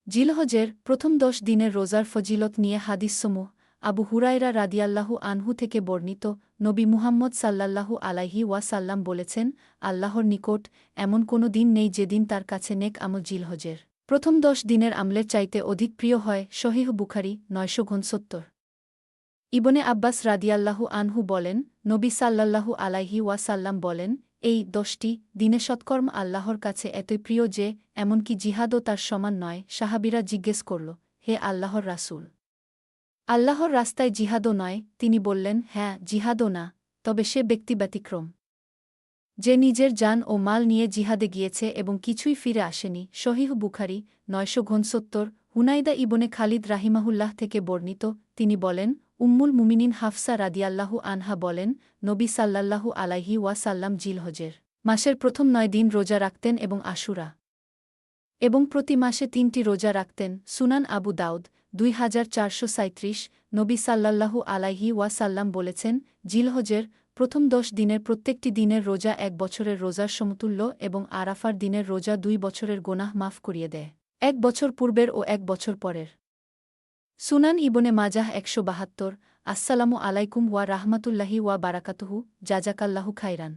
জিলহজের প্রথম ১০ দিনের রোজার ফজিলত নিয়ে হাদিসসমূহ আবু হুরায়রা রাদিয়াল্লাহু আনহু থেকে বর্ণিত। নবী মুহাম্মদ সাল্লাল্লাহু আলাইহি ওয়াসাল্লাম বলেছেন, আল্লাহর নিকট এমন কোনো দিন নেই যেদিন তার কাছে নেক আমল জিলহজের প্রথম ১০ দিনের আমলের চাইতে অধিক প্রিয় হয়। সহিহ বুখারী ৯৬৯। ইবনে আব্বাস রাদিয়াল্লাহু আনহু বলেন, নবী সাল্লাল্লাহু আলাইহি ওয়াসাল্লাম বলেন, এই ১০টি দিনে সৎকর্ম আল্লাহর কাছে এতই প্রিয় যে এমনকি জিহাদও তার সমান নয়। সাহাবীরা জিজ্ঞেস করল, হে আল্লাহর রাসূল, আল্লাহর রাস্তায় জিহাদও নয়? তিনি বললেন, হ্যাঁ, জিহাদও না, তবে সে ব্যক্তি ব্যতিক্রম যে নিজের জান ও মাল নিয়ে জিহাদে গিয়েছে এবং কিছুই ফিরে আসেনি। সহিহ বুখারী ৯৬৯। হুনাইদা ইবনে খালিদ রাহিমাহুল্লাহ থেকে বর্ণিত, তিনি বলেন, উম্মুল মুমিনিন হাফসা রাদিয়াল্লাহু আনহা বলেন, নবী সাল্লাল্লাহু আলাইহি ওয়াসাল্লাম জিলহজের মাসের প্রথম ৯ দিন রোজা রাখতেন এবং আশুরা এবং প্রতি মাসে ৩টি রোজা রাখতেন। সুনান আবু দাউদ ২৪৩৭। নবী সাল্লাল্লাহু আলাইহি ওয়াসাল্লাম বলেছেন, জিলহজের প্রথম ১০ দিনের প্রত্যেকটি দিনের রোজা ১ বছরের রোজার সমতুল্য এবং আরাফার দিনের রোজা ২ বছরের গোনাহ মাফ করিয়ে দেয়, ১ বছর পূর্বের ও ১ বছর পরের। সুনান ইবনে মাজাহ ১৭২। আসসালামু আলাইকুম ওয়া রাহমাতুল্লাহি ওয়া বারাকাতুহু। জাজাকাল্লাহু খাইরান।